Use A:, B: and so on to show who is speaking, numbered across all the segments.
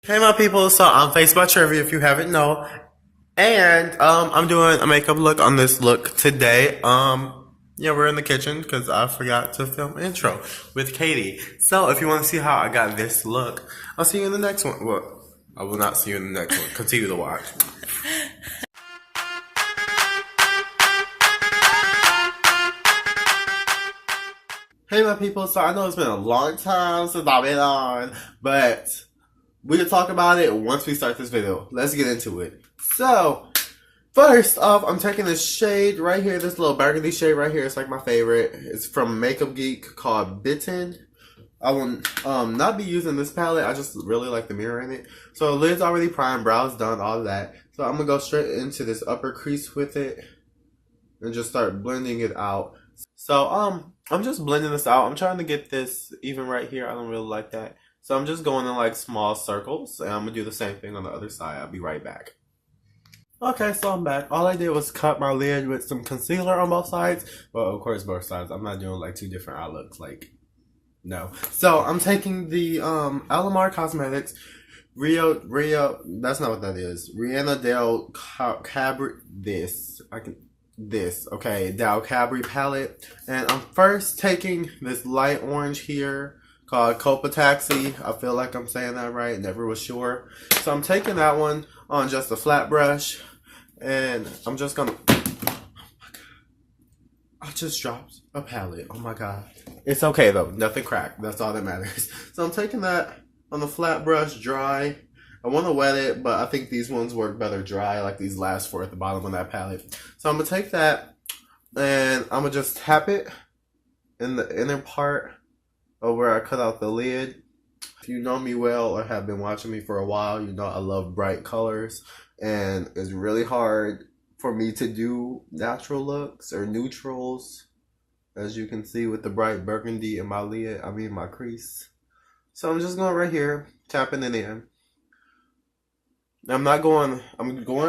A: Hey my people, so I'm Face by Trivia if you haven't know. And I'm doing a makeup look on this look today. Yeah, we're in the kitchen because I forgot to film intro with Katie. So if you want to see how I got this look, I'll see you in the next one. Well, I will not see you in the next one. Continue to watch. Hey my people, so I know it's been a long time since I've been on, but we can talk about it once we start this video. Let's get into it. So, first off, I'm taking this shade right here, this little burgundy shade right here. It's like my favorite. It's from Makeup Geek called Bitten. I will not be using this palette. I just really like the mirror in it. So, the lid's already primed, brows done, all of that. So, I'm going to go straight into this upper crease with it and just start blending it out. So, I'm just blending this out. I'm trying to get this even right here. I don't really like that. So I'm just going in like small circles, and I'm going to do the same thing on the other side. I'll be right back. Okay, so I'm back. All I did was cut my lid with some concealer on both sides. Well, of course, both sides. I'm not doing like two different eye looks. Like, no. So I'm taking the Alamar Cosmetics Rio. That's not what that is. Reina del Cabri. Del Cabri palette, and I'm first taking this light orange here called Copa Taxi. I feel like I'm saying that right. Never was sure. So I'm taking that one on just a flat brush, and I'm just gonna. Oh my god! I just dropped a palette. Oh my god! It's okay though. Nothing cracked. That's all that matters. So I'm taking that on the flat brush, dry. I want to wet it, but I think these ones work better dry, like these last four at the bottom of that palette. So I'm going to take that, and I'm going to just tap it in the inner part of where I cut out the lid. If you know me well or have been watching me for a while, you know I love bright colors, and it's really hard for me to do natural looks or neutrals, as you can see with the bright burgundy in my lid, my crease. So I'm just going right here, tapping it in. I'm going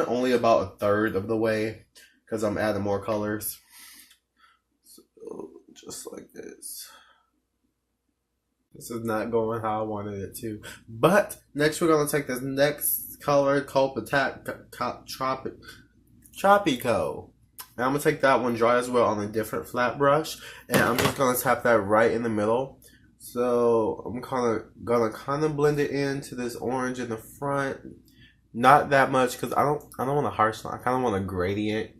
A: only about a third of the way because I'm adding more colors. So, just like this. This is not going how I wanted it to. But, next we're going to take this next color called Tropico. And I'm going to take that one dry as well on a different flat brush. And I'm just going to tap that right in the middle. So, I'm gonna blend it into this orange in the front. Not that much because I don't want a harsh line. I kind of want a gradient.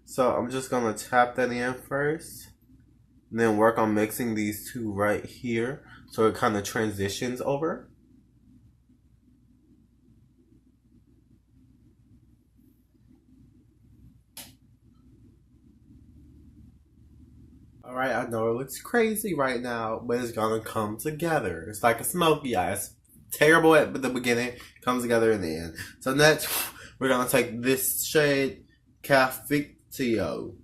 A: So I'm just going to tap that in first. And then work on mixing these two right here. So it kind of transitions over. Alright, I know it looks crazy right now, but it's going to come together. It's like a smoky eye. It's terrible at the beginning, comes together in the end. So next, we're going to take this shade, Cafectio.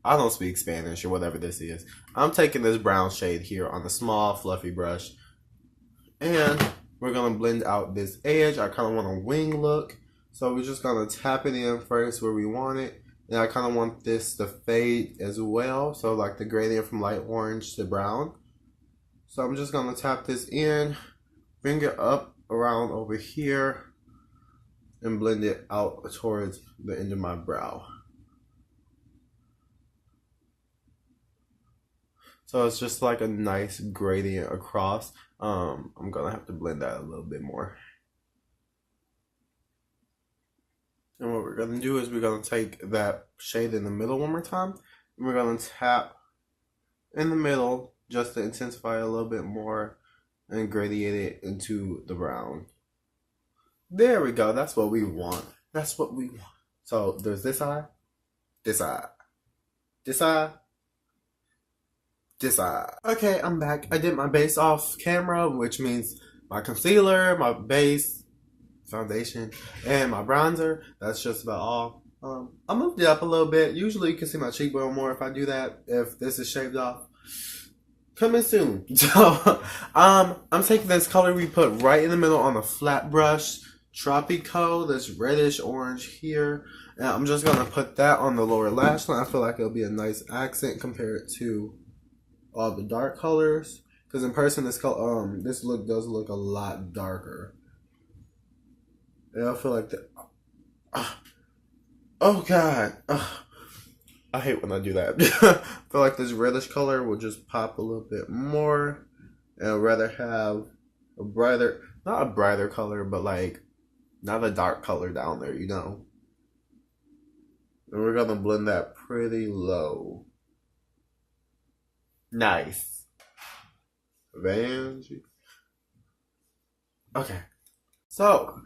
A: I don't speak Spanish or whatever this is. I'm taking this brown shade here on the small, fluffy brush. And we're going to blend out this edge. I kind of want a wing look. So we're just going to tap it in first where we want it. And I kind of want this to fade as well. So like the gradient from light orange to brown. So I'm just going to tap this in, bring it up around over here, and blend it out towards the end of my brow. So it's just like a nice gradient across. I'm going to have to blend that a little bit more. And what we're going to do is we're going to take that shade in the middle one more time, and we're going to tap in the middle just to intensify it a little bit more and gradient it into the brown. There we go. That's what we want. That's what we want. So there's this eye, this eye, this eye, this eye. Okay, I'm back. I did my base off camera, which means my concealer, my base, foundation, and my bronzer. That's just about all. I moved it up a little bit. Usually you can see my cheekbone more if I do that, if this is shaved off. Coming soon. So, I'm taking this color we put right in the middle on a flat brush, Tropico, this reddish orange here, and I'm just gonna put that on the lower lash line. I feel like it'll be a nice accent compared to all the dark colors. Because in person, this look does look a lot darker. And I feel like that. Oh God. I hate when I do that. I feel like this reddish color will just pop a little bit more. And I'd rather have a brighter, not a brighter color, but like not a dark color down there, you know. And we're gonna blend that pretty low. Nice. Vanjie. Okay. So,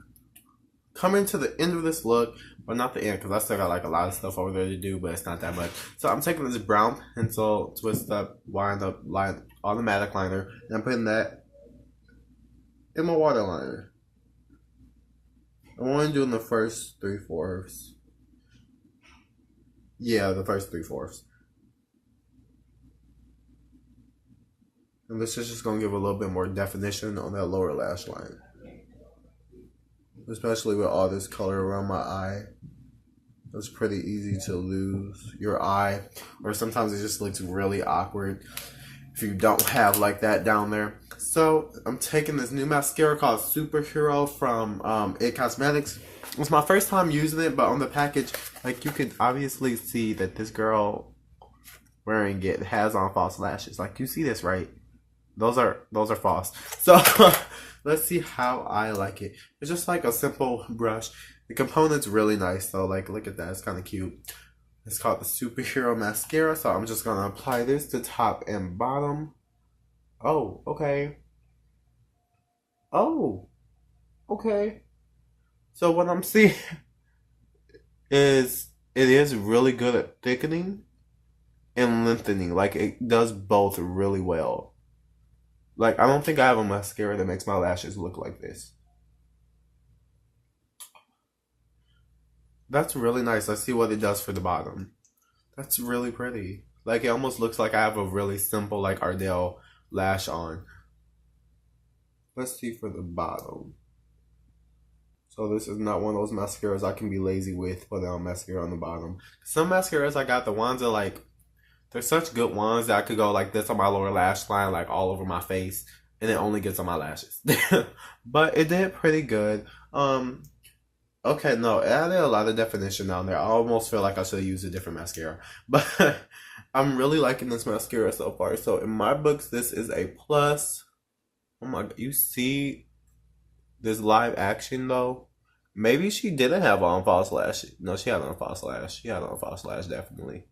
A: coming to the end of this look, but not the end because I still got like a lot of stuff over there to do, but it's not that much. So I'm taking this brown pencil, twist up, wind up, line, automatic liner, and I'm putting that in my waterliner. I'm only doing the first 3/4. Yeah, the first 3/4. And this is just going to give a little bit more definition on that lower lash line. Especially with all this color around my eye. It's pretty easy to lose your eye. Or sometimes it just looks really awkward if you don't have like that down there. So I'm taking this new mascara called Superhero from It Cosmetics. It's my first time using it, but on the package, like you can obviously see that this girl wearing it has on false lashes. Like you see this, right? Those are false. So let's see how I like it. It's just like a simple brush. The component's really nice though. Like look at that, it's kind of cute. It's called the Superhero Mascara. So I'm just gonna apply this to top and bottom. Oh, okay. Oh, okay. So what I'm seeing is it is really good at thickening and lengthening. Like it does both really well. Like, I don't think I have a mascara that makes my lashes look like this. That's really nice. Let's see what it does for the bottom. That's really pretty. Like, it almost looks like I have a really simple, like, Ardell lash on. Let's see for the bottom. So this is not one of those mascaras I can be lazy with, put on mascara on the bottom. Some mascaras I got, the ones that, like, they're such good ones that I could go like this on my lower lash line, like all over my face, and it only gets on my lashes. But it did pretty good. Okay, no, it added a lot of definition down there. I almost feel like I should have used a different mascara. But I'm really liking this mascara so far. So in my books, this is a plus. Oh my God, you see this live action though? Maybe she didn't have on false lash. No, she had on false lash. She had on false lash, definitely.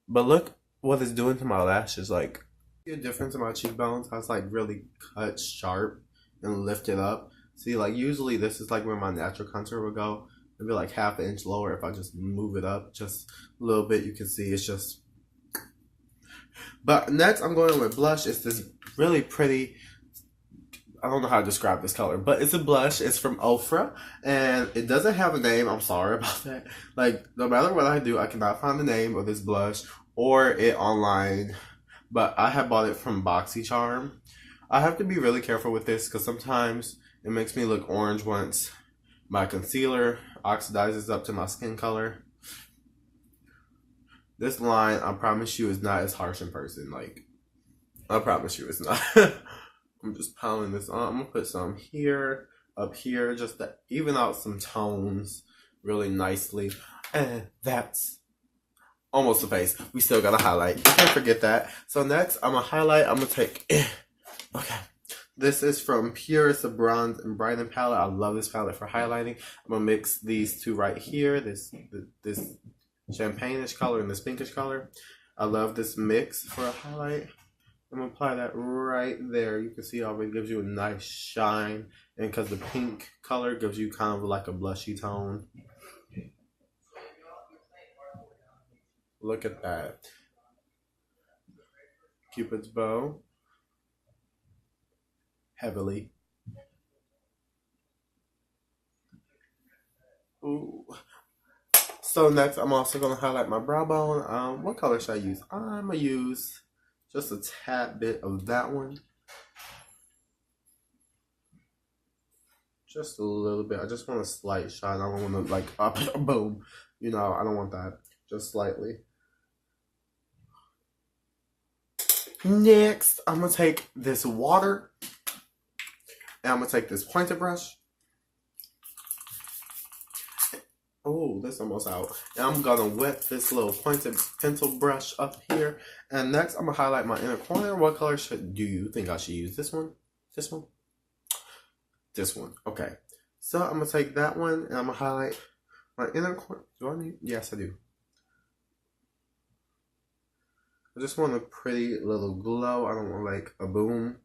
A: But look what it's doing to my lashes. Like, see a difference in my cheekbones? How it's like really cut sharp and lifted up. See, like usually this is like where my natural contour would go. Maybe like half an inch lower if I just move it up just a little bit. You can see it's just. But next I'm going with blush. It's this really pretty. I don't know how to describe this color, but it's a blush. It's from Ofra, and it doesn't have a name. I'm sorry about that. Like, no matter what I do, I cannot find the name of this blush or it online, but I have bought it from BoxyCharm. I have to be really careful with this because sometimes it makes me look orange once my concealer oxidizes up to my skin color. This line, I promise you, is not as harsh in person. Like, I promise you it's not. I'm just piling this on. I'm going to put some here, up here, just to even out some tones really nicely. And that's almost the face. We still got to highlight. You can't forget that. So next, I'm going to highlight. I'm going to take... Okay. This is from Pure. It's a bronze and brighten palette. I love this palette for highlighting. I'm going to mix these two right here. This champagne-ish color and this pinkish color. I love this mix for a highlight. I'm going to apply that right there. You can see it already gives you a nice shine. And because the pink color gives you kind of like a blushy tone. Look at that. Cupid's bow. Heavily. Ooh. So next, I'm also going to highlight my brow bone. What color should I use? I'm going to use... just a tad bit of that one. Just a little bit. I just want a slight shine. I don't want to like up, boom. You know, I don't want that. Just slightly. Next, I'm going to take this water. And I'm going to take this pointed brush. Oh, this almost out. And I'm going to wet this little pointed pencil brush up here. And next, I'm going to highlight my inner corner. What color do you think I should use? This one? This one? This one. Okay. So, I'm going to take that one and I'm going to highlight my inner corner. Do I need? Yes, I do. I just want a pretty little glow. I don't want like a boom.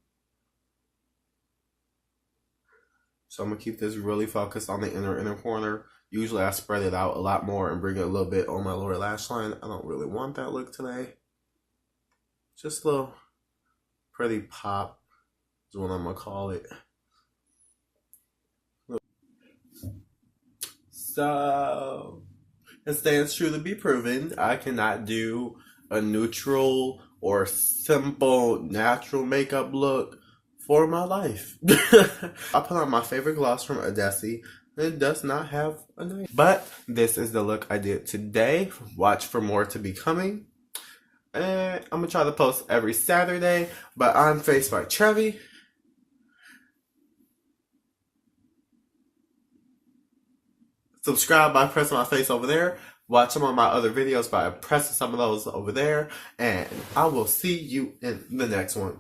A: So I'm going to keep this really focused on the inner corner. Usually I spread it out a lot more and bring it a little bit on my lower lash line. I don't really want that look today. Just a little pretty pop is what I'm going to call it. So, it stands true to be proven. I cannot do a neutral or simple natural makeup look for my life. I put on my favorite gloss from Adesse. It does not have a name. But this is the look I did today. Watch for more to be coming. And I'm going to try to post every Saturday. But I'm Faced by Trevi. Subscribe by pressing my face over there. Watch some of my other videos by pressing some of those over there. And I will see you in the next one.